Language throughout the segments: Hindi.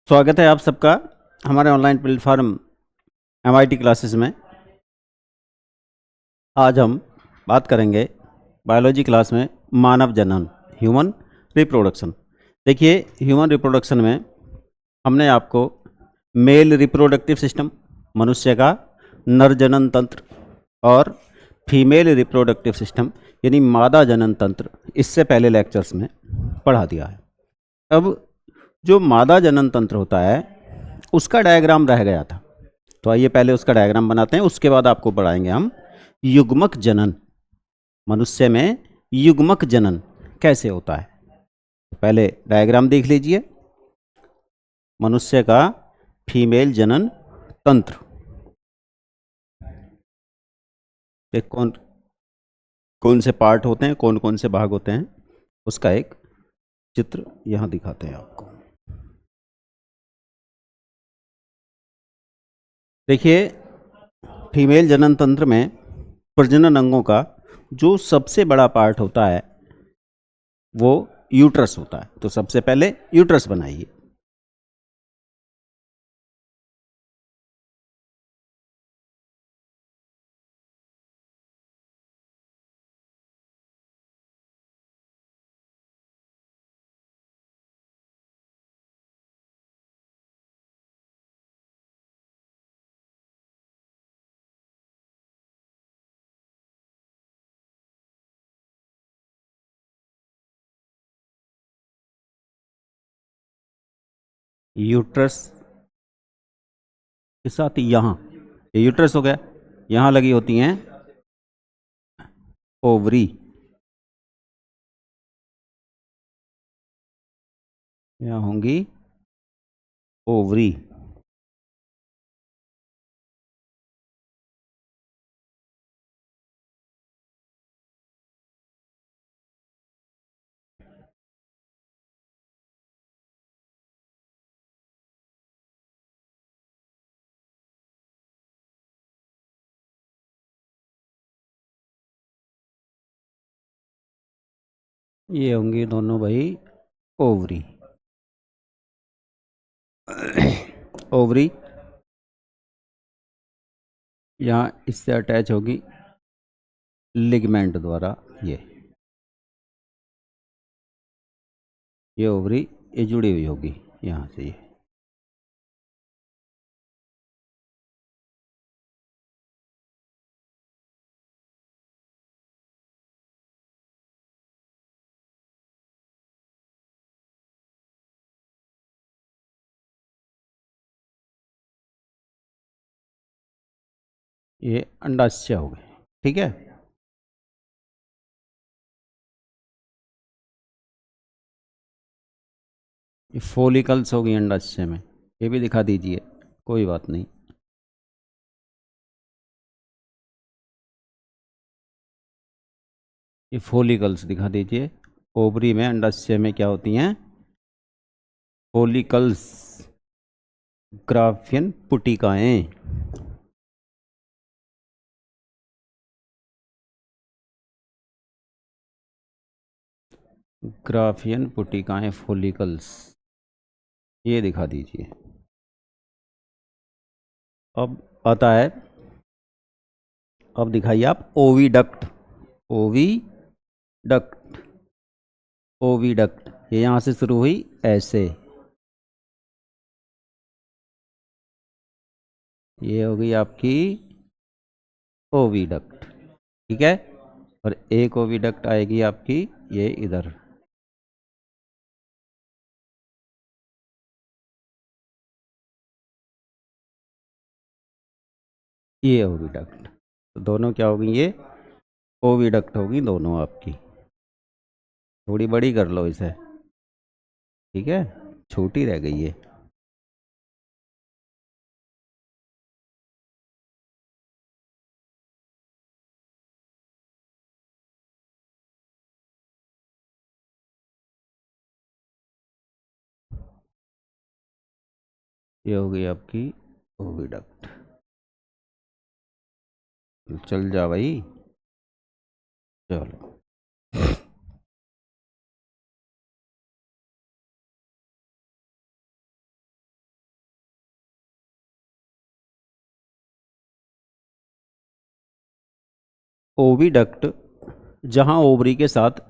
स्वागत है आप सबका हमारे ऑनलाइन प्लेटफॉर्म एमआईटी क्लासेस में। आज हम बात करेंगे बायोलॉजी क्लास में मानव जनन, ह्यूमन रिप्रोडक्शन। देखिए, ह्यूमन रिप्रोडक्शन में हमने आपको मेल रिप्रोडक्टिव सिस्टम, मनुष्य का नर जनन तंत्र, और फीमेल रिप्रोडक्टिव सिस्टम यानी मादा जनन तंत्र इससे पहले लेक्चर्स में पढ़ा दिया है। अब जो मादा जनन तंत्र होता है उसका डायग्राम रह गया था, तो आइए पहले उसका डायग्राम बनाते हैं, उसके बाद आपको पढ़ाएंगे हम युग्मक जनन। मनुष्य में युग्मक जनन कैसे होता है, तो पहले डायग्राम देख लीजिए। मनुष्य का फीमेल जनन तंत्र, एक कौन कौन से पार्ट होते हैं, कौन कौन से भाग होते हैं, उसका एक चित्र यहाँ दिखाते हैं आपको। देखिए, फीमेल जनन तंत्र में प्रजनन अंगों का जो सबसे बड़ा पार्ट होता है वो यूट्रस होता है। तो सबसे पहले यूट्रस बनाइए। यूट्रस के साथ यहाँ ये यूट्रस हो गया, यहाँ लगी होती हैं ओवरी, यहाँ होंगी ओवरी। ये होंगी दोनों भाई ओवरी। ओवरी यहाँ इससे अटैच होगी लिगमेंट द्वारा। ये ओवरी ये जुड़ी हुई होगी यहाँ से। ये अंडाशय हो गए, ठीक है। ये फोलिकल्स होगी अंडाशय में, ये भी दिखा दीजिए, कोई बात नहीं। ये फोलिकल्स दिखा दीजिए। ओवरी में, अंडाशय में क्या होती हैं? फोलिकल्स, ग्राफियन पुटिकाएं। ग्राफियन पुटिकाएं फोलिकल्स, ये दिखा दीजिए। अब आता है, अब दिखाइए आप ओविडक्ट। ओविडक्ट, ओविडक्ट ये यहाँ से शुरू हुई ऐसे, ये हो गई आपकी ओविडक्ट, ठीक है। और एक ओविडक्ट आएगी आपकी ये इधर, ये ओविडक्ट। तो दोनों क्या होगी? ये ओविडक्ट होगी दोनों आपकी। थोड़ी बड़ी कर लो इसे, ठीक है, छोटी रह गई है। ये हो गई आपकी ओविडक्ट। चल जा भाई, चलो। ओविडक्ट जहाँ ओवरी के साथ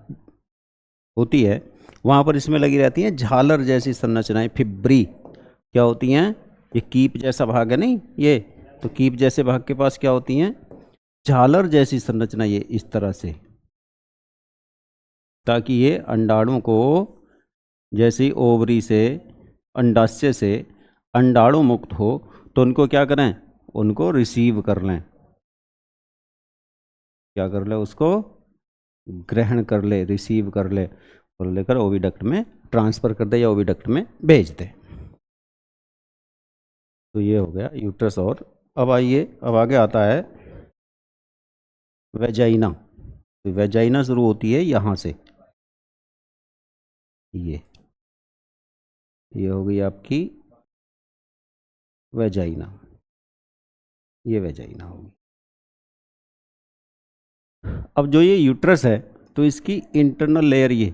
होती है वहाँ पर इसमें लगी रहती हैं झालर जैसी संरचनाएं, फिब्री क्या होती हैं, ये कीप जैसा भाग है नहीं ये, तो कीप जैसे भाग के पास क्या होती हैं, झालर जैसी संरचना, ये इस तरह से, ताकि ये अंडाणु को जैसे ओवरी से अंडाशय से अंडाणु मुक्त हो तो उनको क्या करें, उनको रिसीव कर लें, क्या कर ले, उसको ग्रहण कर ले, रिसीव कर ले और लेकर ओविडक्ट में ट्रांसफ़र कर दे या ओविडक्ट में भेज दे। तो ये हो गया यूट्रस। और अब आइए, अब आगे आता है वेजाइना। तो वेजाइना शुरू होती है यहाँ से, ये हो गई आपकी वेजाइना, ये वेजाइना होगी। अब जो ये यूट्रस है तो इसकी इंटरनल लेयर ये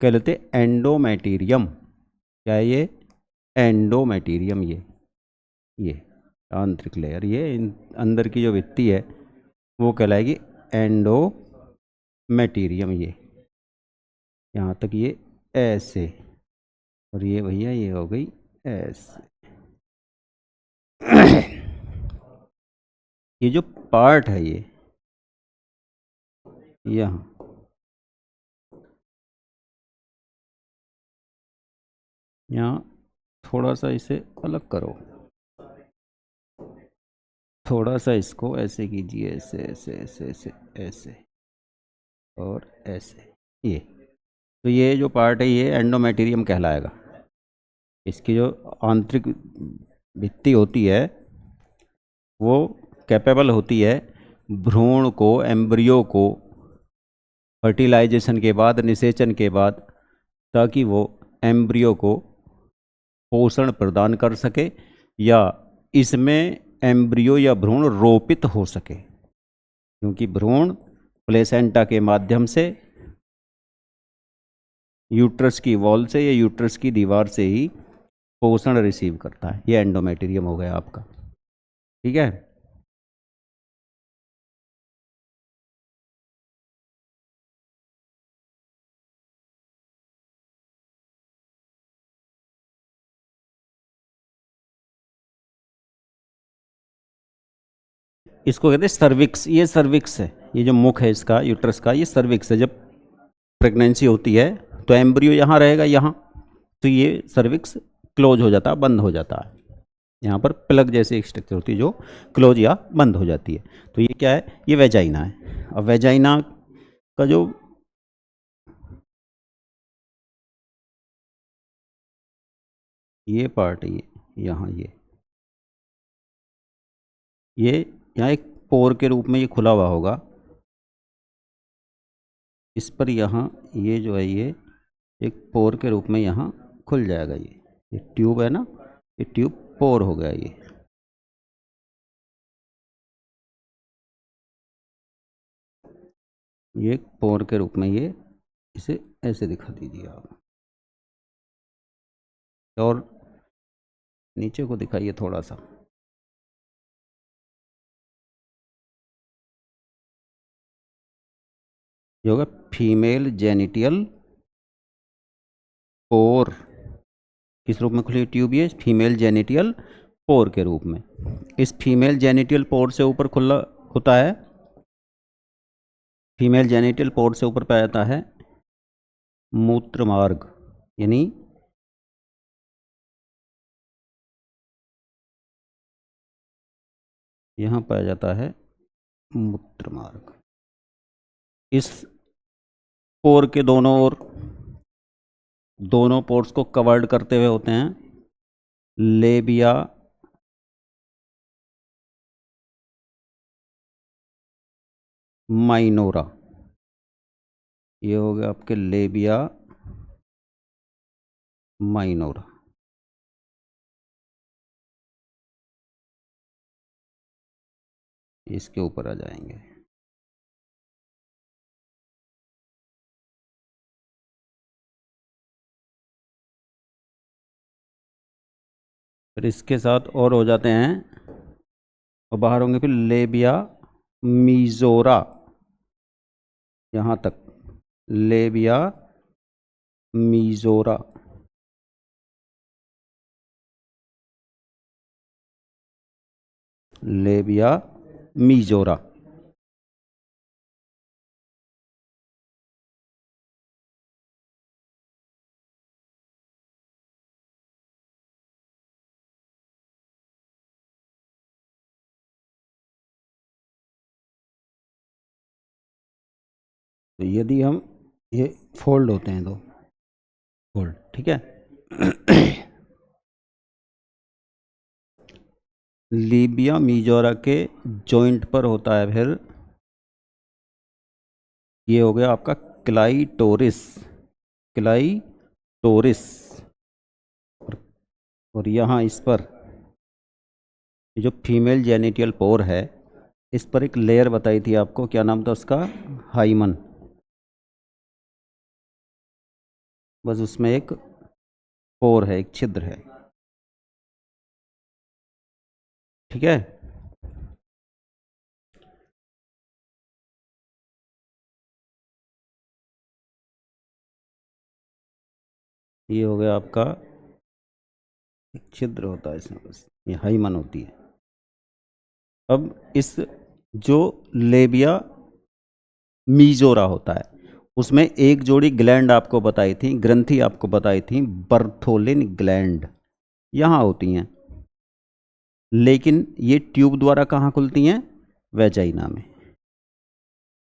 क्या लेते हैं, एंडोमेटीरियम। क्या है ये, एंडोमेटीरियम, ये आंतरिक लेयर, ये अंदर की जो भित्ति है वो कहलाएगी एंडोमेटीरियम। ये यहाँ तक ये ऐसे, और ये भैया ये हो गई ऐसे। ये जो पार्ट है ये यहाँ, थोड़ा सा इसे अलग करो, थोड़ा सा इसको ऐसे कीजिए, ऐसे ऐसे ऐसे ऐसे ऐसे और ऐसे, ये तो ये जो पार्ट है ये एंडोमेटीरियम कहलाएगा। इसकी जो आंतरिक भित्ति होती है वो कैपेबल होती है भ्रूण को, एम्ब्रियो को फर्टिलाइजेशन के बाद, निषेचन के बाद, ताकि वो एम्ब्रियो को पोषण प्रदान कर सके या इसमें एम्ब्रियो या भ्रूण रोपित हो सके, क्योंकि भ्रूण प्लेसेंटा के माध्यम से यूट्रस की वॉल से या यूट्रस की दीवार से ही पोषण रिसीव करता है। ये एंडोमेटीरियम हो गया आपका, ठीक है। इसको कहते हैं सर्विक्स, ये सर्विक्स है, ये जो मुख है इसका यूट्रस का, ये सर्विक्स है। जब प्रेगनेंसी होती है तो एम्ब्रियो यहाँ रहेगा, यहाँ, तो ये सर्विक्स क्लोज हो जाता है, बंद हो जाता है। यहाँ पर प्लग जैसी एक स्ट्रक्चर होती है जो क्लोज या बंद हो जाती है। तो ये क्या है, ये वेजाइना है। अब वेजाइना का जो ये पार्ट है, ये यहाँ, ये यहाँ एक पोर के रूप में ये खुला हुआ होगा, इस पर यहाँ ये जो है ये एक पोर के रूप में यहाँ खुल जाएगा। ये ट्यूब है ना, ये ट्यूब पोर हो गया। ये एक पोर के रूप में ये, इसे ऐसे दिखा दीजिए आप, और नीचे को दिखाइए थोड़ा सा। ये होगा फीमेल जेनिटियल पोर, किस रूप में खुली ट्यूब, ये फीमेल जेनिटियल पोर के रूप में। इस फीमेल जेनिटियल पोर से ऊपर खुला होता है, फीमेल जेनिटल पोर्ट से ऊपर पाया जाता है मूत्र मार्ग, यानी यहाँ पाया जाता है मूत्र मार्ग। इस पोर के दोनों ओर, दोनों पोर्स को कवर्ड करते हुए होते हैं लेबिया माइनोरा। ये हो गया आपके लेबिया माइनोरा। इसके ऊपर आ जाएंगे। फिर इसके साथ और हो जाते हैं और बाहर होंगे फिर लेबिया मीजोरा, यहाँ तक लेबिया मीजोरा। लेबिया मीजोरा। तो यदि हम ये फोल्ड होते हैं, दो फोल्ड, ठीक है। लीबिया मीजोरा के जॉइंट पर होता है, फिर ये हो गया आपका क्लाइटोरिस, क्लाइटोरिस। और यहाँ इस पर जो फीमेल जेनिटल पोर है, इस पर एक लेयर बताई थी आपको, क्या नाम था उसका, हाइमन। बस उसमें एक पोर है, एक छिद्र है, ठीक है। ये हो गया आपका, एक छिद्र होता है इसमें, बस ये हाइमन होती है। अब इस जो लेबिया मीजोरा होता है, उसमें एक जोड़ी ग्लैंड आपको बताई थी, ग्रंथि आपको बताई थी, बर्थोलिन ग्लैंड यहाँ होती हैं। लेकिन ये ट्यूब द्वारा कहाँ खुलती हैं, वेजाइना में।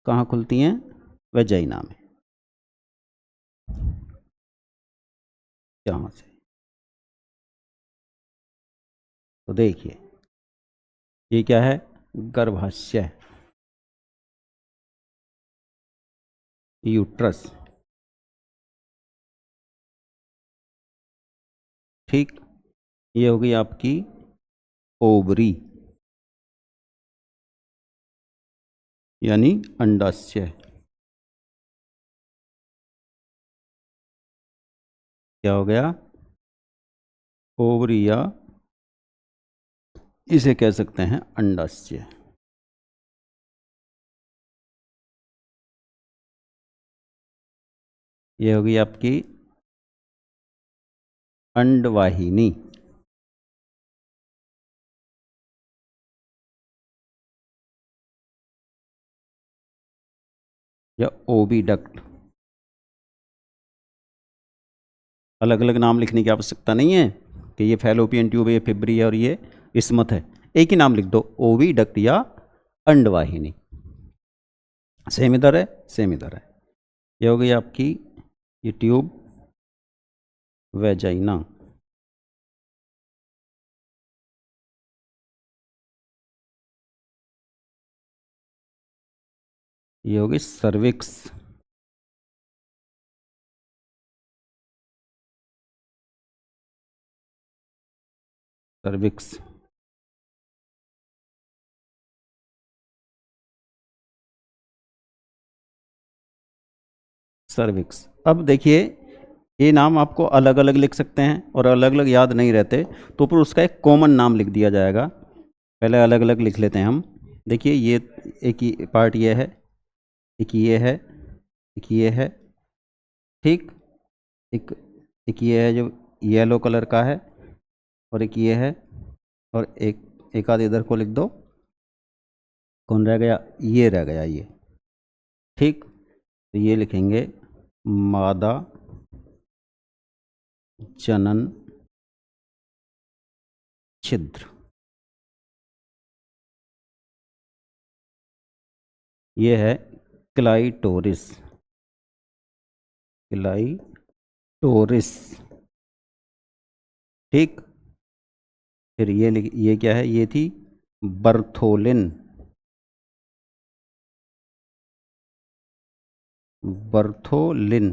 कहाँ खुलती हैं, वेजाइना में। यहाँ से तो देखिए, ये क्या है, गर्भाशय, यूट्रस, ठीक। ये होगी आपकी ओवरी, यानी अंडाशय। क्या हो गया, ओवरी, या इसे कह सकते हैं अंडाशय। ये होगी आपकी अंडवाहिनी, या ओविडक्ट। अलग अलग नाम लिखने की आवश्यकता नहीं है कि ये फैलोपियन ट्यूब है, ये फिब्री है और ये इस्मत है। एक ही नाम लिख दो, ओविडक्ट या अंडवाहिनी। सेम इधर है, सेम इधर है। ये हो गई आपकी ये ट्यूब, वेजाइना। ये होगी सर्विक्स, सर्विक्स। सर्विक्स। अब देखिए, ये नाम आपको अलग अलग लिख सकते हैं और अलग अलग याद नहीं रहते, तो फिर उसका एक कॉमन नाम लिख दिया जाएगा। पहले अलग अलग लिख लेते हैं हम। देखिए, ये एक ही पार्ट ये है, एक ये है, एक ये है, ठीक। एक एक ये है जो येलो कलर का है, और एक ये है, और एक आध इधर को लिख दो। कौन रह गया, ये रह गया ये, ठीक। तो ये लिखेंगे मादा जनन छिद्र। ये है क्लाइटोरिस, क्लाइटोरिस, ठीक। फिर ये क्या है, ये थी बर्थोलिन, बर्थोलिन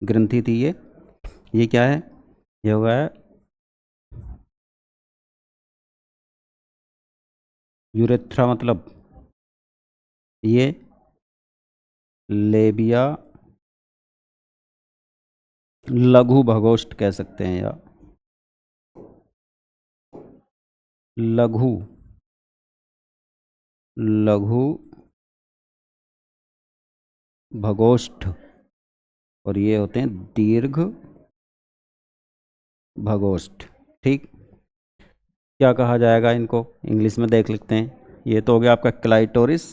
ग्रंथि थी ये क्या है, ये होगा यूरेथ्रा, मतलब ये लेबिया लघु भगोष्ठ कह सकते हैं, या लघु लघु भगोष्ठ, और ये होते हैं दीर्घ भगोष्ठ। ठीक, क्या कहा जाएगा इनको इंग्लिश में देख लेते हैं। ये तो हो गया आपका क्लाइटोरिस,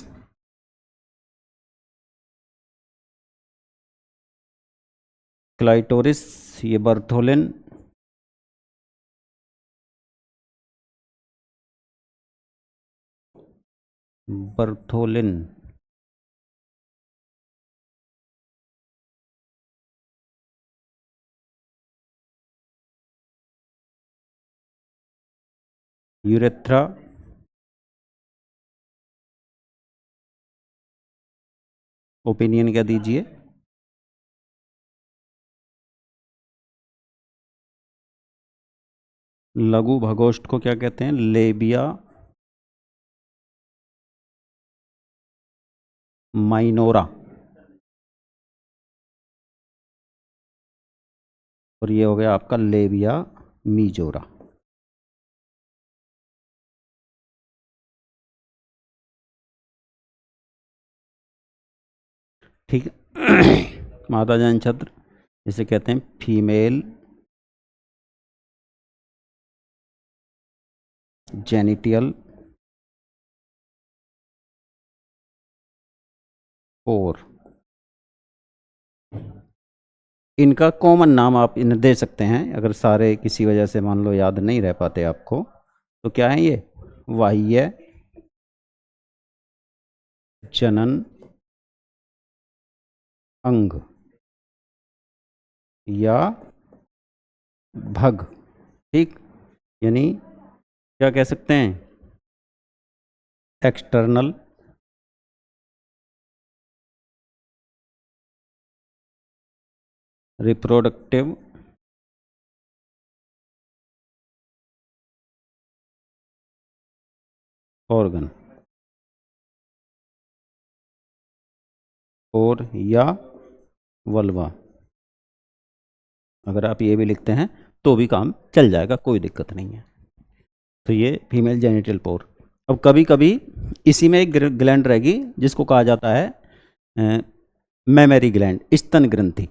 क्लाइटोरिस, ये बर्थोलिन, बर्थोलिन, यूरेथ्रा, ओपिनियन क्या दीजिए। लघु भगोष्ठ को क्या कहते हैं, लेबिया माइनोरा, और ये हो गया आपका लेबिया मीजोरा। ठीक मादा जन छत्र जिसे कहते हैं फीमेल जेनिटियल पोर। इनका कॉमन नाम आप इन्हें दे सकते हैं, अगर सारे किसी वजह से मान लो याद नहीं रह पाते आपको, तो क्या है ये, बाह्य जनन अंग या भग। ठीक, यानी क्या कह सकते हैं, एक्सटर्नल रिप्रोडक्टिव ऑर्गन, और या वल्वा। अगर आप ये भी लिखते हैं तो भी काम चल जाएगा, कोई दिक्कत नहीं है। तो ये फीमेल जेनिटल पोर। अब कभी कभी इसी में एक ग्लैंड रहेगी जिसको कहा जाता है मेमरी ग्लैंड, स्तन ग्रंथि,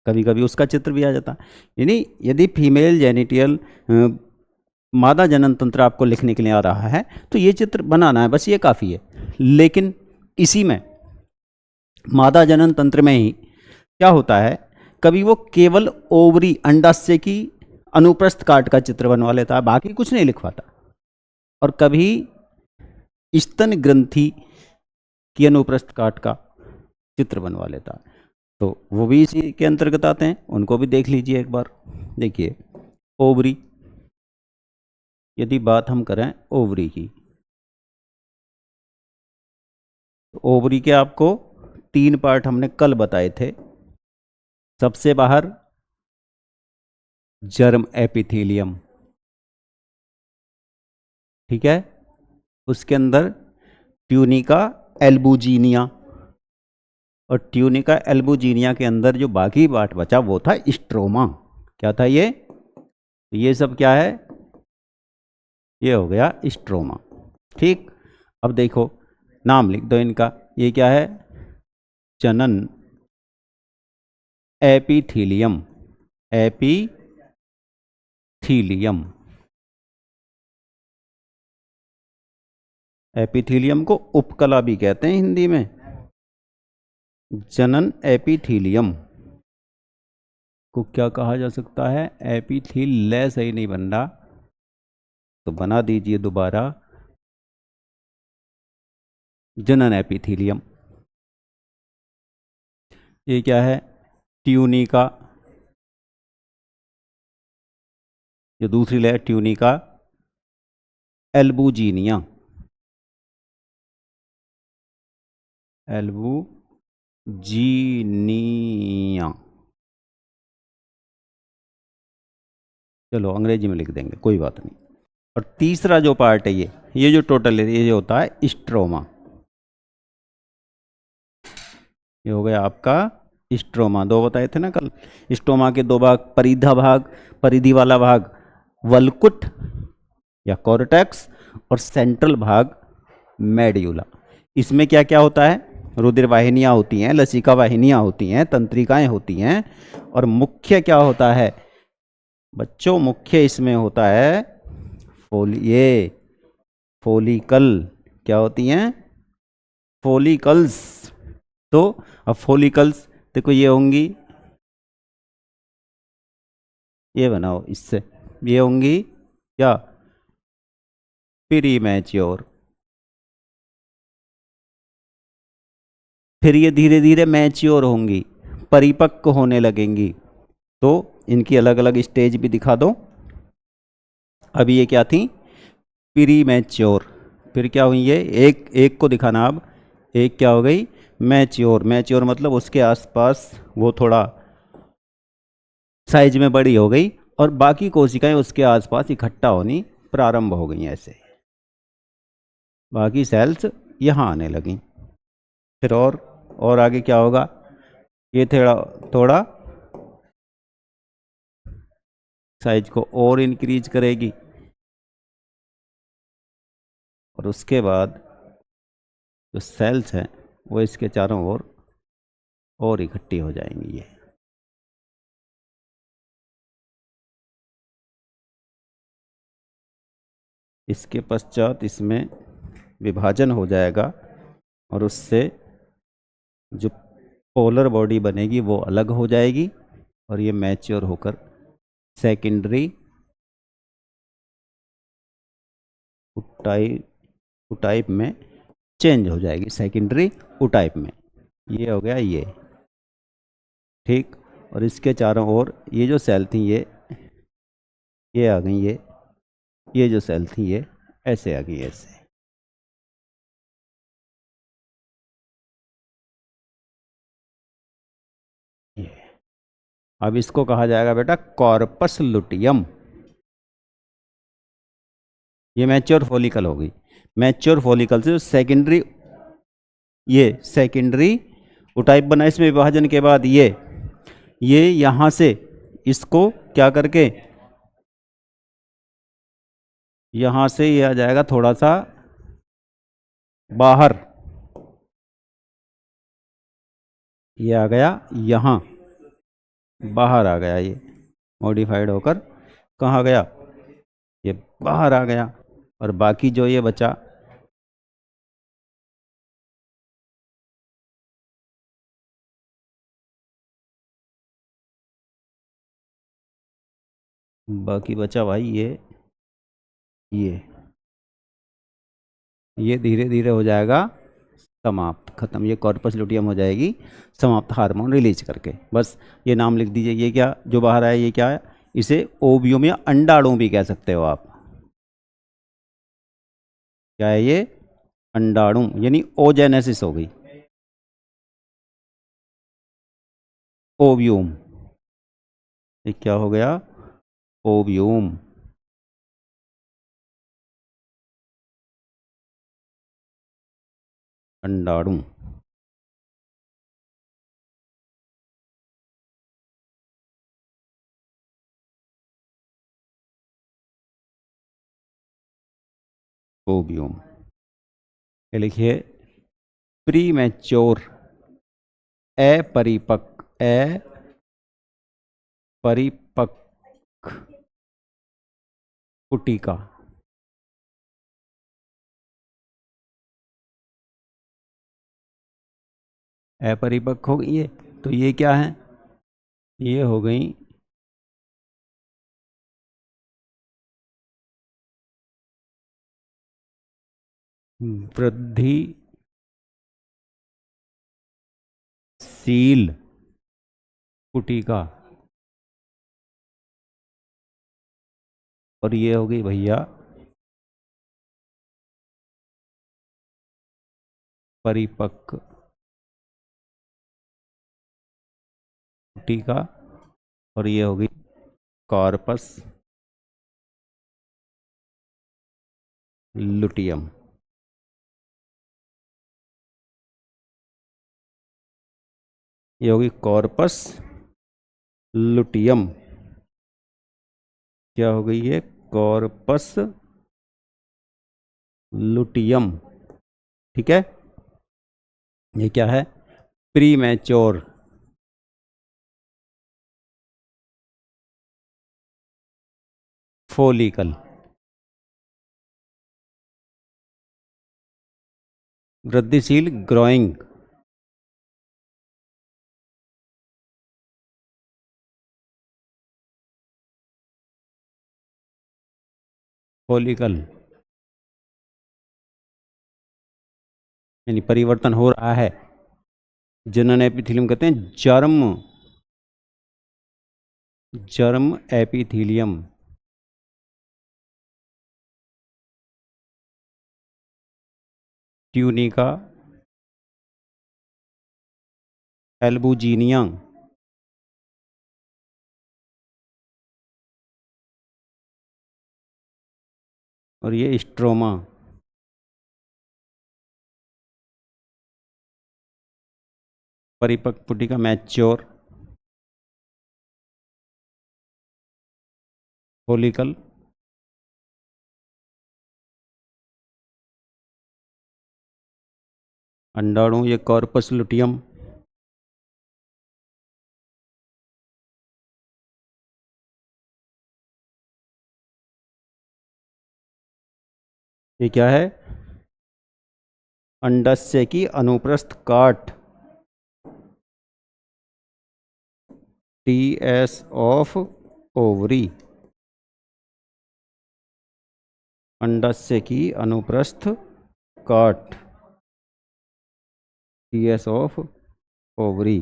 कभी कभी उसका चित्र भी आ जाता है। यानी यदि फीमेल जेनिटियल मादा जनन तंत्र आपको लिखने के लिए आ रहा है तो ये चित्र बनाना है, बस ये काफ़ी है। लेकिन इसी में मादा जनन तंत्र में ही क्या होता है, कभी वो केवल ओवरी अंडाशय की अनुप्रस्थ काट का चित्र बनवा लेता है, बाकी कुछ नहीं लिखवाता, और कभी स्तन ग्रंथि की अनुप्रस्थ काट का चित्र बनवा लेता है। तो वो भी इसी के अंतर्गत आते हैं, उनको भी देख लीजिए एक बार। देखिए ओवरी, यदि बात हम करें ओवरी की, तो ओवरी के आपको 3 पार्ट हमने कल बताए थे। सबसे बाहर जर्म एपिथेलियम, ठीक है, उसके अंदर ट्यूनिका एल्बुजिनिया, और ट्यूनिका एल्बुजिनिया के अंदर जो बाकी पार्ट बचा वो था स्ट्रोमा। क्या था ये सब क्या है, ये हो गया स्ट्रोमा। ठीक, अब देखो नाम लिख दो इनका, ये क्या है, जनन एपिथीलियम, एपिथीलियम, एपिथीलियम को उपकला भी कहते हैं हिंदी में। जनन एपिथीलियम को क्या कहा जा सकता है, एपिथील सही नहीं बन रहा तो बना दीजिए दोबारा, जनन एपिथीलियम। ये क्या है, ट्यूनिका, ये दूसरी लेयर ट्यूनिका एल्बुजिनिया, एल्बुजिनिया, चलो अंग्रेजी में लिख देंगे कोई बात नहीं। और तीसरा जो पार्ट है ये जो टोटल है, ये जो होता है स्ट्रोमा, ये हो गया आपका स्ट्रोमा। 2 बताए थे ना कल, स्ट्रोमा के 2 भाग, परिधा भाग, परिधि वाला भाग वल्कुट या कॉर्टेक्स, और सेंट्रल भाग मेड्यूला। इसमें क्या क्या होता है? रुधिर वाहिनियाँ होती हैं, लसिका वाहिनियाँ होती हैं, तंत्रिकाएं होती हैं, और मुख्य क्या होता है बच्चों? मुख्य इसमें होता है फोलिकल। क्या होती हैं? फोलिकल्स। तो अब फोलिकल्स देखो ये होंगी, ये बनाओ इससे, ये होंगी क्या? Pre mature. फिर ये धीरे धीरे मैच्योर होंगी, परिपक्व होने लगेंगी। तो इनकी अलग अलग स्टेज भी दिखा दो। अभी ये क्या थी? Pre mature. फिर क्या हुई? ये एक एक को दिखाना अब। एक क्या हो गई? मैच्योर। मैच्योर मतलब उसके आसपास वो थोड़ा साइज में बड़ी हो गई, और बाकी कोशिकाएं उसके आसपास इकट्ठा होनी प्रारंभ हो गई। ऐसे बाकी सेल्स यहाँ आने लगी। फिर और आगे क्या होगा? ये थोड़ा थोड़ा साइज को और इंक्रीज करेगी, और उसके बाद जो सेल्स हैं वो इसके चारों ओर और इकट्ठी हो जाएंगी। ये इसके पश्चात इसमें विभाजन हो जाएगा, और उससे जो पोलर बॉडी बनेगी वो अलग हो जाएगी, और ये मैच्योर होकर सेकेंडरी टाइप में चेंज हो जाएगी। सेकेंडरी टाइप में ये हो गया ये, ठीक। और इसके चारों ओर ये जो सेल थी ये आ गई, ये जो सेल थी ये ऐसे आ गई, ऐसे। ये अब इसको कहा जाएगा बेटा कॉर्पस लुटियम। ये मैच्योर फॉलिकल हो गई। मैच्योर फॉलिकल से सेकेंडरी, ये सेकेंडरी टाइप बना। इसमें विभाजन के बाद ये यहाँ से इसको क्या करके, यहाँ से ये आ जाएगा थोड़ा सा बाहर, ये आ गया यहाँ, बाहर आ गया। ये मॉडिफाइड होकर कहाँ गया? ये बाहर आ गया। और बाकी जो ये बचा, बाकी बचा भाई ये ये धीरे धीरे हो जाएगा समाप्त, खत्म। ये कॉर्पस लुटियम हो जाएगी समाप्त, हार्मोन रिलीज करके। बस ये नाम लिख दीजिए। ये क्या जो बाहर आया ये क्या है? इसे ओवियम या अंडाणु भी कह सकते हो आप। क्या है ये? अंडाणु, यानी ओजेनेसिस हो गई। ओव्यूम, ये क्या हो गया? ओव्यूम। अंडाणु। ओव्यूम। ये लिखिए प्री मैच्योर, अपरिपक्व पुटिका। अपरिपक्व हो गई ये। तो ये क्या है? ये हो गई वृद्धिशील पुटिका, और ये हो गई भैया परिपक्व पुटिका, और ये होगी कॉर्पस लुटियम। ये होगी कॉर्पस लुटियम। क्या हो गई ये? Corpus luteum. ठीक है, ये क्या है? प्री मैच्योर फोलिकल, वृद्धिशील ग्रोइंग, फोलिकल, यानी परिवर्तन हो रहा है। जनन एपिथेलियम कहते हैं germ, germ epithelium, tunica albuginea, और ये स्ट्रोमा। परिपक्व पुटिका मैच्योर फोलिकल, अंडाणु ये कॉर्पस लुटियम, ये क्या है? अंडाशय की अनुप्रस्थ काट, टीएस ऑफ ओवरी, अंडाशय की अनुप्रस्थ काट, TS of ovary.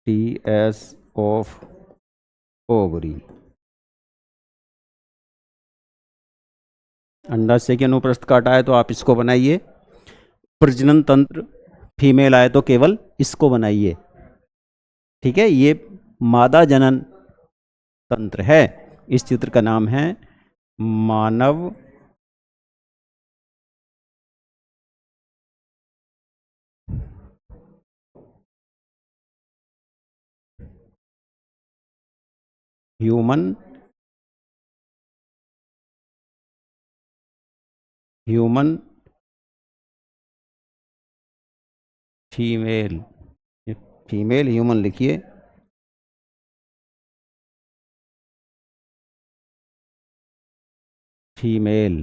TS of ovary, अंडाशय की अनुप्रस्थ काट आए तो आप इसको बनाइए, प्रजनन तंत्र फीमेल आए तो केवल इसको बनाइए। ठीक है, ये मादा जनन तंत्र है। इस चित्र का नाम है मानव human human female, female human लिखिए, female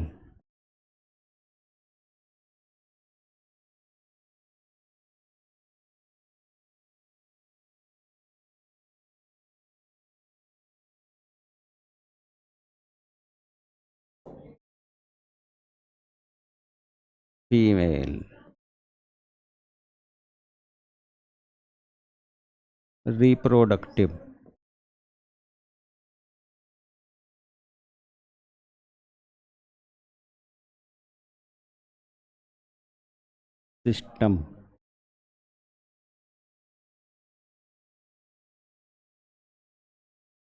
female reproductive system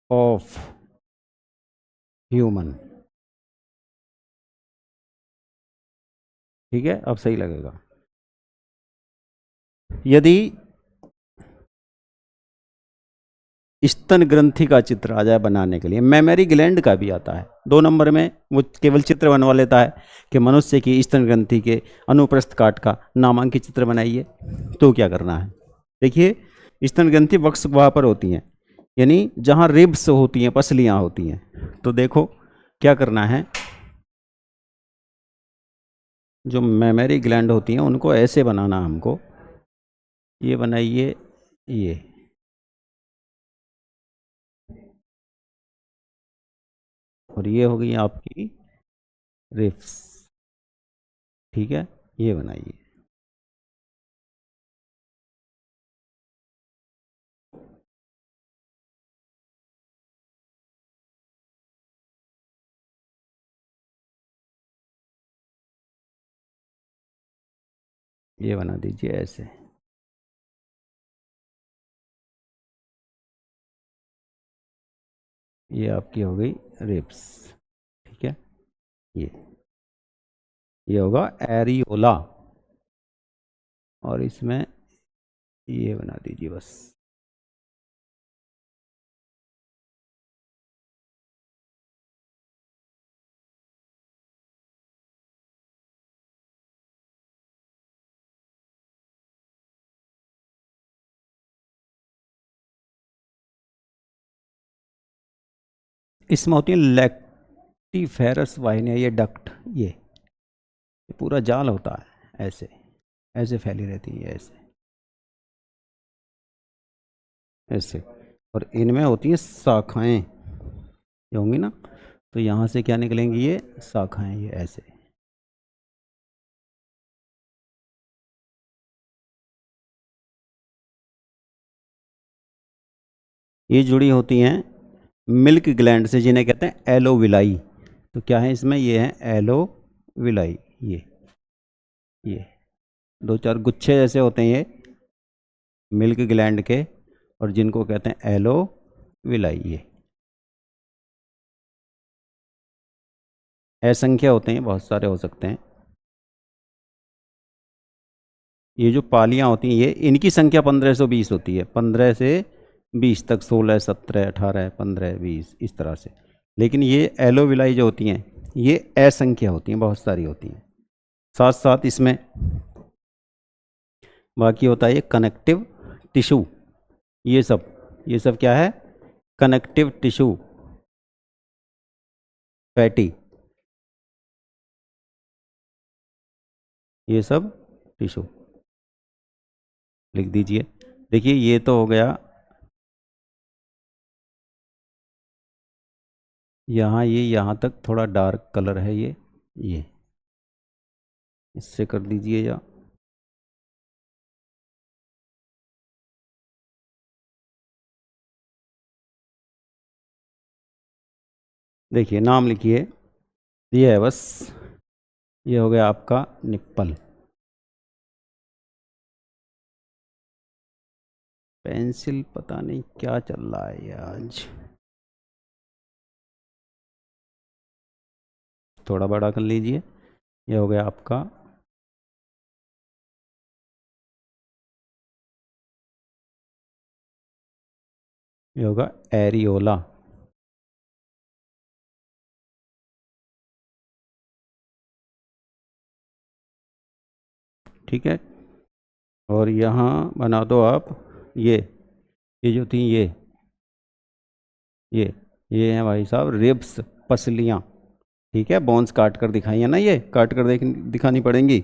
of human. ठीक है, अब सही लगेगा। यदि स्तन ग्रंथि का चित्र आ जाए बनाने के लिए, मेमरी ग्लैंड का भी आता है 2 नंबर में, वो केवल चित्र बनवा लेता है कि मनुष्य की स्तन ग्रंथि के अनुप्रस्थ काट का नामांकित चित्र बनाइए। तो क्या करना है, देखिए, स्तन ग्रंथि वक्ष वहाँ पर होती हैं, यानी जहाँ रिब्स होती हैं, पसलियाँ होती हैं। तो देखो क्या करना है, जो मेमरी ग्लैंड होती हैं उनको ऐसे बनाना हमको, ये बनाइए, ये और ये हो गई आपकी रिब्स। ठीक है, ये बनाइए। ये बना दीजिए ऐसे। ये आपकी हो गई रिब्स। ठीक है, ये होगा एरियोला, और इसमें ये बना दीजिए बस। इसमें होती है लैक्टिफेरस वाहिनियाँ, ये डक्ट, ये पूरा जाल होता है, ऐसे ऐसे फैली रहती है, ऐसे ऐसे। और इनमें होती हैं शाखाएं, ये होंगी ना, तो यहाँ से क्या निकलेंगी, ये शाखाएं, ये ऐसे। ये जुड़ी होती हैं मिल्क ग्लैंड से, जिन्हें कहते हैं एलोविलाई। तो क्या है इसमें, ये है एलोविलाई, ये दो चार गुच्छे जैसे होते हैं ये मिल्क ग्लैंड के, और जिनको कहते हैं एलोविलाई। ये असंख्य होते हैं, बहुत सारे हो सकते हैं। ये जो पालियाँ होती हैं, ये इनकी संख्या 1520 होती है, 15 से 20 तक, 16, 17, 18, 15, 20, इस तरह से। लेकिन ये एलोविलाई जो होती हैं, ये असंख्य होती हैं, बहुत सारी होती हैं। साथ साथ इसमें बाकी होता है ये कनेक्टिव टिश्यू। ये सब क्या है, कनेक्टिव टिश्यू, फैटी, ये सब टिश्यू लिख दीजिए। देखिए ये तो हो गया, यहाँ ये यहाँ तक थोड़ा डार्क कलर है, ये इससे कर दीजिए, या देखिए नाम लिखिए, ये है बस, ये हो गया आपका निप्पल। पेंसिल पता नहीं क्या चल रहा है ये आज, थोड़ा बड़ा कर लीजिए। ये हो गया आपका, ये होगा एरियोला। ठीक है, और यहाँ बना दो आप, ये ये जो थी, ये ये हैं भाई साहब रिब्स, पसलियाँ। ठीक है, बोन्स काट कर दिखाई है ना, ये काट कर दिखानी पड़ेंगी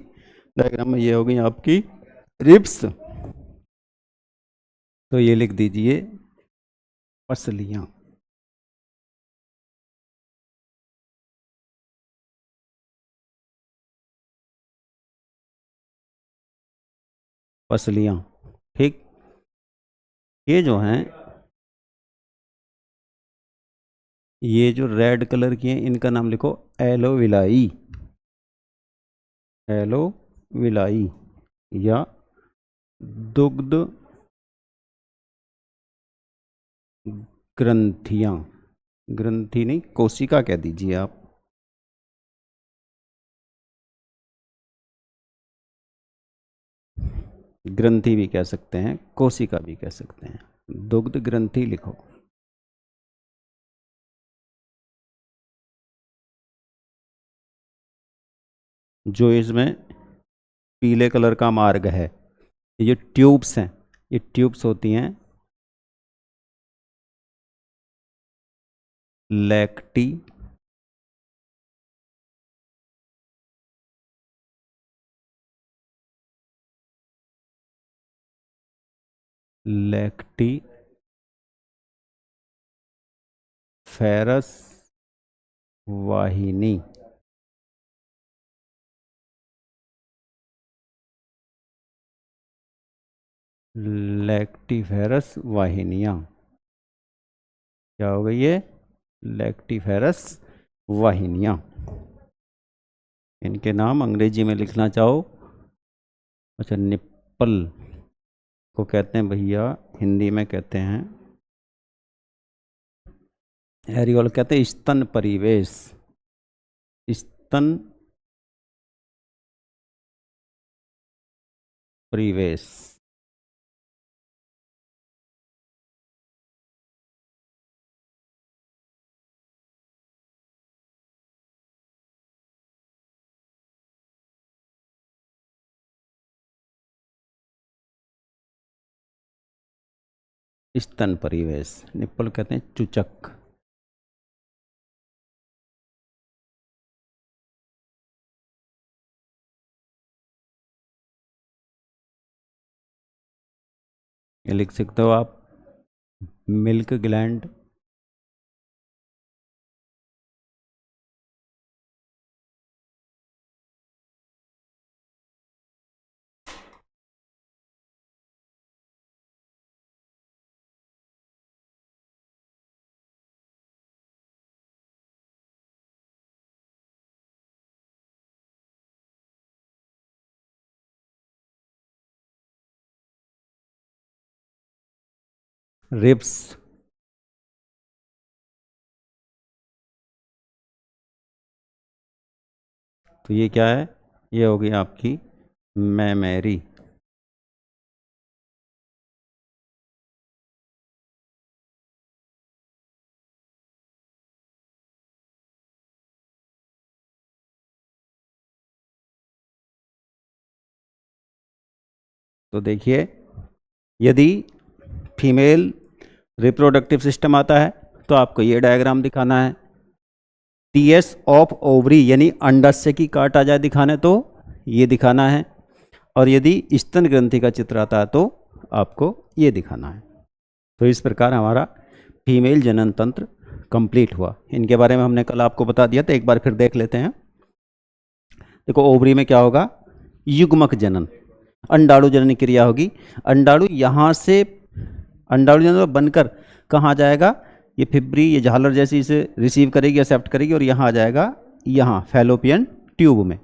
डायग्राम में। ये हो गई आपकी रिब्स, तो ये लिख दीजिए पसलियाँ। पसलियाँ, ठीक। ये जो हैं, ये जो रेड कलर की हैं, इनका नाम लिखो एलोविलाई, एलोविलाई, या दुग्ध ग्रंथियाँ, ग्रंथि नहीं, कोशिका कह दीजिए आप। ग्रंथि भी कह सकते हैं, कोशिका भी कह सकते हैं, दुग्ध ग्रंथि लिखो। जो इसमें पीले कलर का मार्ग है, ये जो ट्यूब्स हैं, ये ट्यूब्स होती हैं लैक्टी लैक्टी फेरस वाहिनी। लैक्टिफेरस वाहिनियाँ, क्या हो गई ये, लैक्टिफेरस वाहिनियाँ। इनके नाम अंग्रेजी में लिखना चाहो, अच्छा, निप्पल को कहते हैं भैया, हिंदी में कहते हैं एरियोल, कहते हैं स्तन परिवेश, स्तन परिवेश। स्तन परिवेश, निप्पल कहते हैं चुचक। ये लिख सकते हो आप, मिल्क ग्लैंड, रिब्स, तो ये क्या है, ये होगी आपकी मेमोरी। तो देखिए, यदि फीमेल रिप्रोडक्टिव सिस्टम आता है तो आपको ये डायग्राम दिखाना है। टीएस ऑफ ओवरी यानी अंडाशय की काट आ जाए दिखाने तो ये दिखाना है, और यदि स्तन ग्रंथि का चित्र आता है तो आपको ये दिखाना है। तो इस प्रकार हमारा फीमेल जनन तंत्र कंप्लीट हुआ। इनके बारे में हमने कल आपको बता दिया था, एक बार फिर देख लेते हैं। देखो, ओवरी में क्या होगा, युग्मक जनन, अंडाणु जनन क्रिया होगी। अंडाणु यहाँ से अंडाणु जनन बनकर कहाँ जाएगा, ये फिब्री, ये झालर जैसी इसे रिसीव करेगी, एक्सेप्ट करेगी, और यहाँ आ जाएगा, यहाँ फैलोपियन ट्यूब में।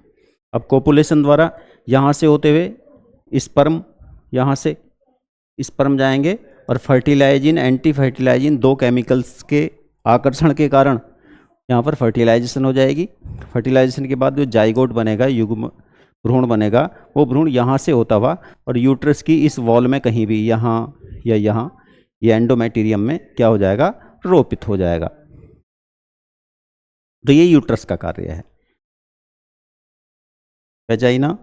अब कोपुलेशन द्वारा यहाँ से होते हुए स्पर्म, यहाँ से स्पर्म जाएंगे, और फर्टिलाइजिन, एंटी फर्टिलाइजिन, दो केमिकल्स के आकर्षण के कारण यहाँ पर फर्टिलाइजेशन हो जाएगी। फर्टिलाइजेशन के बाद जो जाइगोट बनेगा, युग्म भ्रूण बनेगा, वो भ्रूण यहाँ से होता हुआ और यूट्रस की इस वॉल में कहीं भी, यहाँ या यहाँ, ये एंडोमेटेरियम में क्या हो जाएगा, रोपित हो जाएगा। तो ये यूट्रस का कार्य है। वेजाइना,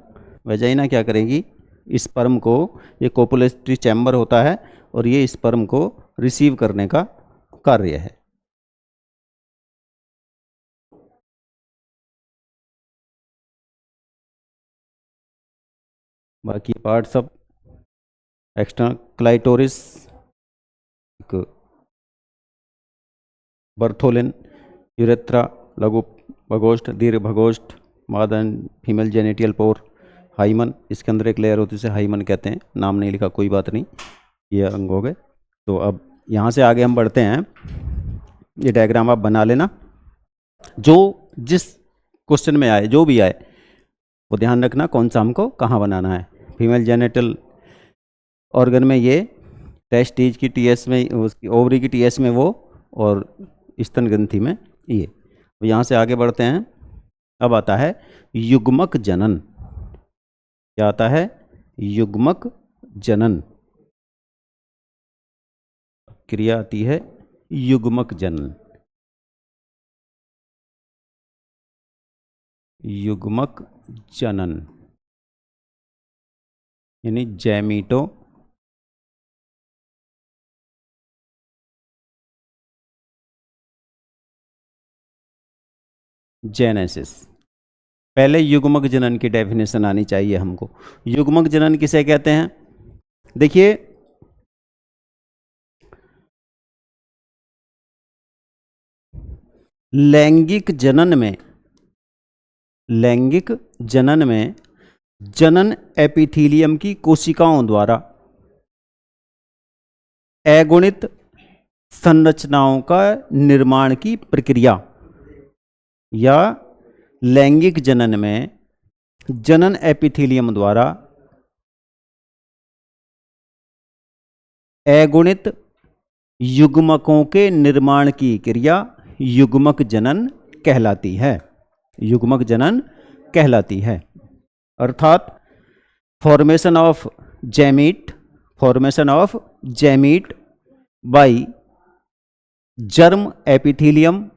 वेजाइना क्या करेगी, स्पर्म को, ये कोपुलेटरी चैम्बर होता है और ये स्पर्म को रिसीव करने का कार्य है। बाकी पार्ट सब एक्सटर्नल, क्लाइटोरिस, बर्थोलिन, यूरेथ्रा, लघु भगोष्ठ, दीर्घ भगोष्ठ, मादन, फीमेल जेनिटियल पोर, हाइमन, इसके अंदर एक लेयर होती है, इसे हाइमन कहते हैं। नाम नहीं लिखा, कोई बात नहीं, ये अंग हो गए। तो अब यहाँ से आगे हम बढ़ते हैं। ये डायग्राम आप बना लेना, जो जिस क्वेश्चन में आए, जो भी आए, वो ध्यान रखना कौन सा हमको कहाँ बनाना है। फीमेल जेनिटल ऑर्गन में ये, टेस्टिज की टीएस में, उसकी ओवरी की टीएस में वो, और स्तन ग्रंथि में ये। तो यहाँ से आगे बढ़ते हैं। अब आता है युग्मक जनन। क्या आता है, युग्मक जनन, क्रिया आती है युग्मक जनन। युग्मक जनन यानी जैमीटो जेनेसिस। पहले युग्मक जनन की डेफिनेशन आनी चाहिए हमको। युग्मक जनन किसे कहते हैं, देखिए, लैंगिक जनन में, लैंगिक जनन में जनन एपिथीलियम की कोशिकाओं द्वारा अगुणित संरचनाओं का निर्माण की प्रक्रिया, या लैंगिक जनन में जनन एपिथीलियम द्वारा अगुणित युग्मकों के निर्माण की क्रिया युग्मक जनन कहलाती है। युग्मक जनन कहलाती है, अर्थात formation of gamete, formation of gamete by germ epithelium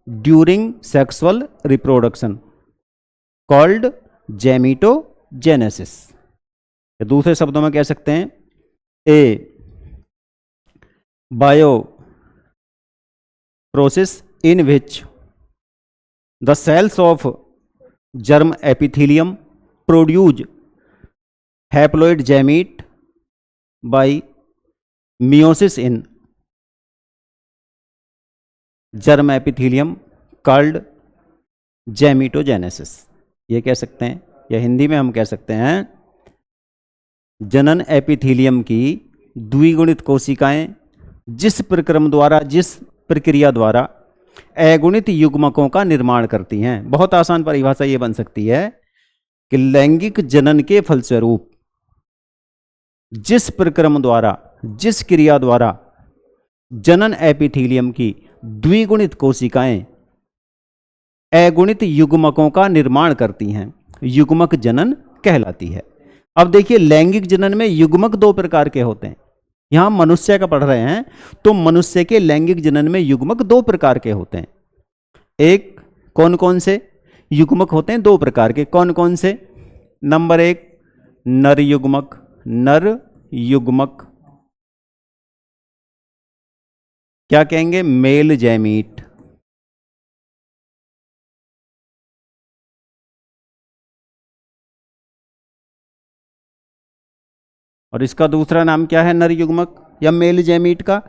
during sexual reproduction called gametogenesis. दूसरे शब्दों में कह सकते हैं, a bio process in which the cells of germ epithelium produce haploid gamete by meiosis in germ epithelium called gametogenesis, ये कह सकते हैं, या हिंदी में हम कह सकते हैं जनन एपिथीलियम की द्विगुणित कोशिकाएं जिस प्रक्रम द्वारा, जिस प्रक्रिया द्वारा अगुणित युग्मकों का निर्माण करती हैं। बहुत आसान परिभाषा ये बन सकती है कि लैंगिक जनन के फलस्वरूप जिस प्रक्रम द्वारा, जिस क्रिया द्वारा जनन एपिथीलियम की द्विगुणित कोशिकाएं अगुणित युग्मकों का निर्माण करती हैं, युग्मक जनन कहलाती है। अब देखिए, लैंगिक जनन में युग्मक दो प्रकार के होते हैं। यहां मनुष्य का पढ़ रहे हैं तो मनुष्य के लैंगिक जनन में युग्मक दो प्रकार के होते हैं। एक, कौन कौन से युग्मक होते हैं? दो प्रकार के। कौन कौन से? नंबर एक, नर युग्मक। नर युग्मक क्या कहेंगे? मेल जैमीट। और इसका दूसरा नाम क्या है? नर युग्मक या मेल जैमीट का?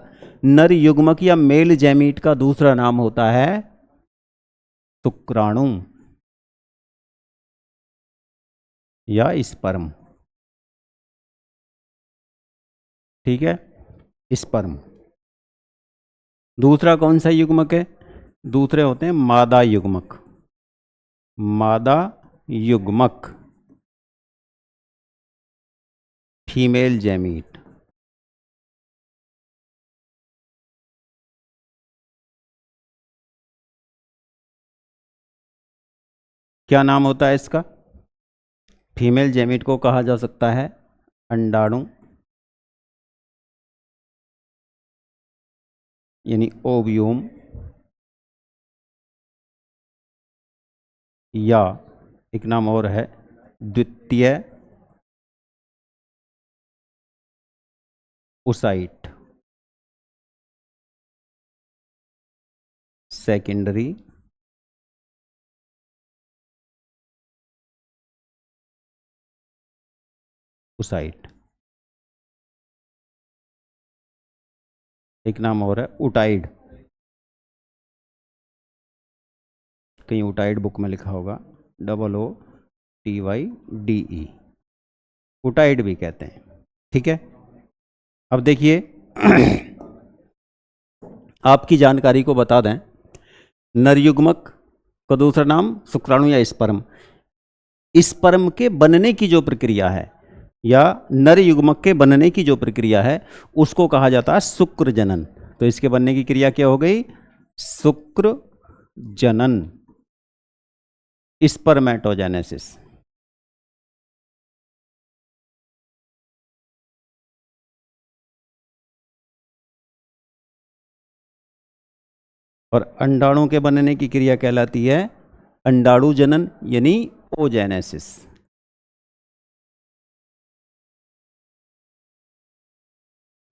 नर युग्मक या मेल जैमीट का दूसरा नाम होता है शुक्राणु या स्पर्म। ठीक है, स्पर्म। दूसरा कौन सा युग्मक है? दूसरे होते हैं मादा युग्मक। मादा युग्मक, फीमेल जैमीट। क्या नाम होता है इसका? फीमेल जैमीट को कहा जा सकता है अंडाणु यानी ओव्यूम, या एक नाम और है द्वितीय ओसाइट, सेकेंडरी ओसाइट। एक नाम और है उटाइड, कहीं उटाइड बुक में लिखा होगा, OOTYDE, उटाइड भी कहते हैं। ठीक है, अब देखिए आपकी जानकारी को बता दें, नरयुग्मक का दूसरा नाम शुक्राणु या स्पर्म। स्पर्म के बनने की जो प्रक्रिया है या नर युग्मक के बनने की जो प्रक्रिया है उसको कहा जाता है शुक्र जनन। तो इसके बनने की क्रिया क्या हो गई? शुक्र जनन, स्पर्मेटोजेनेसिस। और अंडाणु के बनने की क्रिया कहलाती है अंडाणु जनन यानी ओजेनेसिस।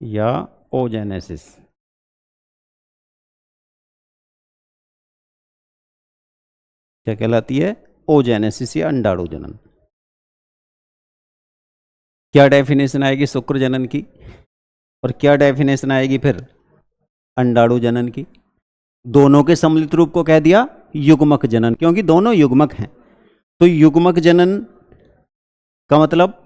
या ओजेनेसिस। क्या कहलाती है? ओजेनेसिस या अंडाणु जनन। क्या डेफिनेशन आएगी शुक्र जनन की और क्या डेफिनेशन आएगी फिर अंडाणु जनन की? दोनों के सम्मिलित रूप को कह दिया युग्मक जनन, क्योंकि दोनों युग्मक हैं। तो युग्मक जनन का मतलब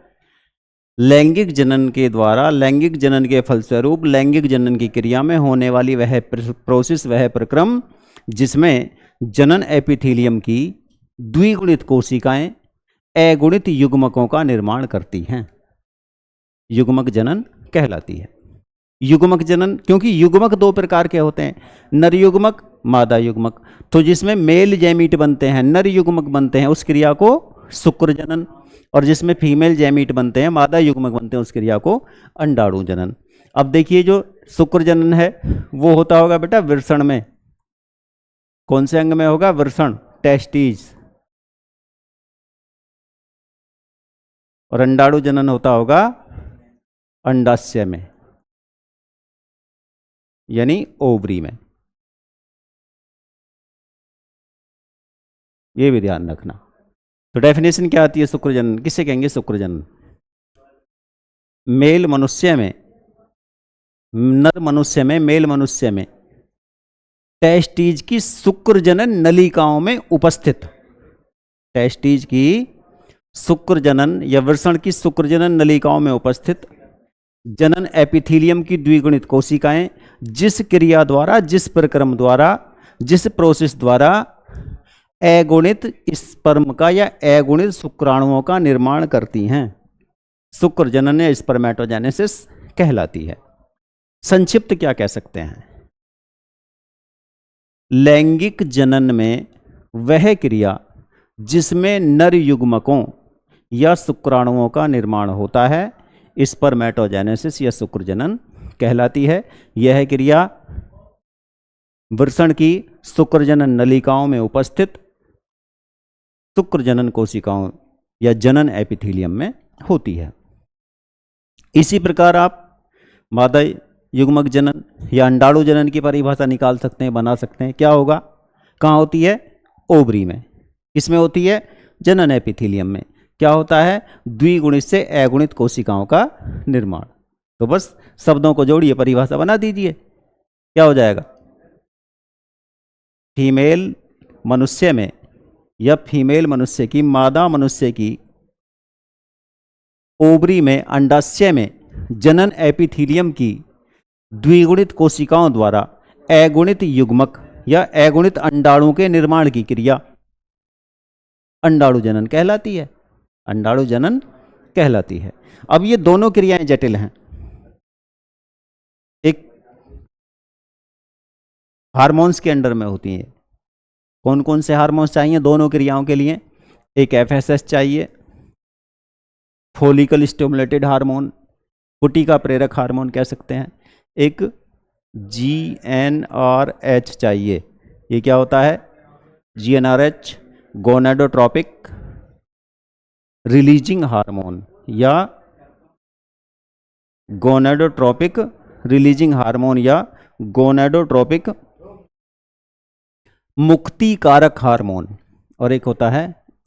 लैंगिक जनन के द्वारा, लैंगिक जनन के फलस्वरूप लैंगिक जनन की क्रिया में होने वाली वह प्रोसेस, वह प्रक्रम जिसमें जनन एपिथीलियम की द्विगुणित कोशिकाएं अगुणित युग्मकों का निर्माण करती हैं, युग्मक जनन कहलाती है। युग्मक जनन, क्योंकि युग्मक दो प्रकार के होते हैं, नर युग्मक, मादा युग्मक। तो जिसमें मेल जैमीट बनते हैं, नर युग्मक बनते हैं, उस क्रिया को शुक्र जनन, और जिसमें फीमेल जैमीट बनते हैं, मादा युग्मक बनते हैं, उस क्रिया को अंडाणु जनन। अब देखिए, जो शुक्र जनन है वो होता होगा बेटा वृषण में। कौन से अंग में होगा? वृषण, टेस्टिस। और अंडाणु जनन होता होगा अंडाशय में यानी ओवरी में। ये भी ध्यान रखना। तो डेफिनेशन क्या आती है शुक्र जनन? किसे कहेंगे शुक्र जनन? मेल मनुष्य में नर मनुष्य में, मेल मनुष्य में टेस्टीज की शुक्रजनन नलिकाओं में उपस्थित, टेस्टीज की शुक्रजनन या वृषण की शुक्रजनन नलिकाओं में उपस्थित जनन एपिथीलियम की द्विगुणित कोशिकाएं जिस क्रिया द्वारा, जिस प्रक्रम द्वारा, जिस प्रोसेस द्वारा अगुणित स्पर्म का या अगुणित शुक्राणुओं का निर्माण करती हैं, शुक्र जनन या स्पर्मेटोजेनेसिस कहलाती है। संक्षिप्त क्या कह सकते हैं? लैंगिक जनन में वह क्रिया जिसमें नर युग्मकों या शुक्राणुओं का निर्माण होता है स्पर्मेटोजेनेसिस या शुक्र जनन कहलाती है। यह क्रिया वृषण की शुक्रजनन नलिकाओं में उपस्थित शुक्रजनन कोशिकाओं या जनन एपिथीलियम में होती है। इसी प्रकार आप मादा युग्मक जनन या अंडाणु जनन की परिभाषा निकाल सकते हैं, बना सकते हैं। क्या होगा? कहाँ होती है? ओवरी में। किसमें होती है? जनन एपिथीलियम में। क्या होता है? द्विगुणित से अगुणित कोशिकाओं का निर्माण। तो बस शब्दों को जोड़िए, परिभाषा बना दीजिए, क्या हो जाएगा? फीमेल मनुष्य में या फीमेल मनुष्य की, मादा मनुष्य की ओवरी में, अंडाशय में जनन एपिथीलियम की द्विगुणित कोशिकाओं द्वारा अगुणित युग्मक या अगुणित अंडाणु के निर्माण की क्रिया अंडाणु जनन कहलाती है। अंडाणु जनन कहलाती है। अब ये दोनों क्रियाएं जटिल हैं। एक हार्मोन्स के अंडर में होती हैं। कौन कौन से हार्मोन्स चाहिए दोनों क्रियाओं के लिए? एक एफएसएस चाहिए, फोलिकल स्टिमुलेटेड हार्मोन, कुटिका प्रेरक हार्मोन कह सकते हैं। एक जीएनआरएच चाहिए। ये क्या होता है? जीएनआरएच गोनाडोट्रोपिक रिलीजिंग हार्मोन या गोनाडोट्रोपिक रिलीजिंग हार्मोन या गोनाडोट्रोपिक मुक्तिकारक हार्मोन। और एक होता है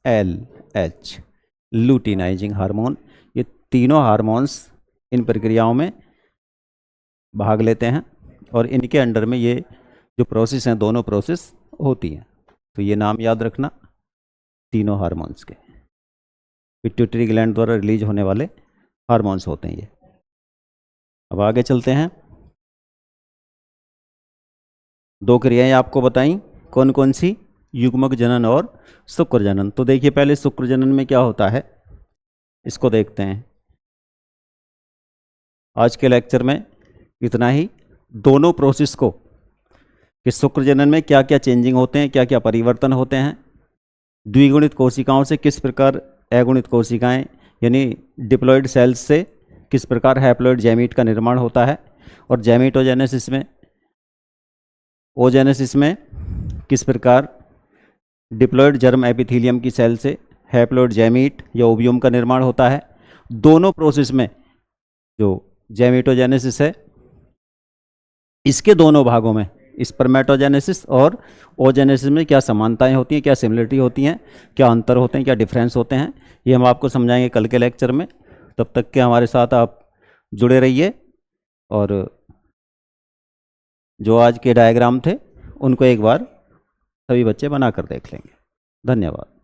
एलएच लुटिनाइजिंग हार्मोन। ये तीनों हार्मोन्स इन प्रक्रियाओं में भाग लेते हैं और इनके अंडर में ये जो प्रोसेस हैं, दोनों प्रोसेस होती हैं। तो ये नाम याद रखना तीनों हार्मोन्स के, पिट्यूटरी ग्लैंड द्वारा रिलीज होने वाले हार्मोन्स होते हैं ये। अब आगे चलते हैं। दो क्रियाएं आपको बताई, कौन कौन सी? युग्मक जनन और शुक्र जनन। तो देखिए पहले शुक्र जनन में क्या होता है इसको देखते हैं। आज के लेक्चर में इतना ही। दोनों प्रोसेस को कि शुक्र जनन में क्या क्या चेंजिंग होते हैं, क्या क्या परिवर्तन होते हैं, द्विगुणित कोशिकाओं से किस प्रकार अगुणित कोशिकाएं यानी डिप्लॉइड सेल्स से किस प्रकार हैप्लॉइड जैमीट का निर्माण होता है, और जैमीटोजेनेसिस में, ओजेनेसिस में किस प्रकार डिप्लॉइड जर्म एपिथीलियम की सेल से हैप्लॉइड जैमीट या ओवियम का निर्माण होता है। दोनों प्रोसेस में जो जैमीटोजेनेसिस है, इसके दोनों भागों में स्पर्मेटोजेनेसिस और ओजेनेसिस में क्या समानताएं होती हैं, क्या सिमिलरिटी होती हैं, क्या अंतर होते हैं, क्या डिफरेंस होते हैं, ये हम आपको समझाएंगे कल के लेक्चर में। तब तक के हमारे साथ आप जुड़े रहिए और जो आज के डायग्राम थे उनको एक बार सभी बच्चे बना कर देख लेंगे। धन्यवाद।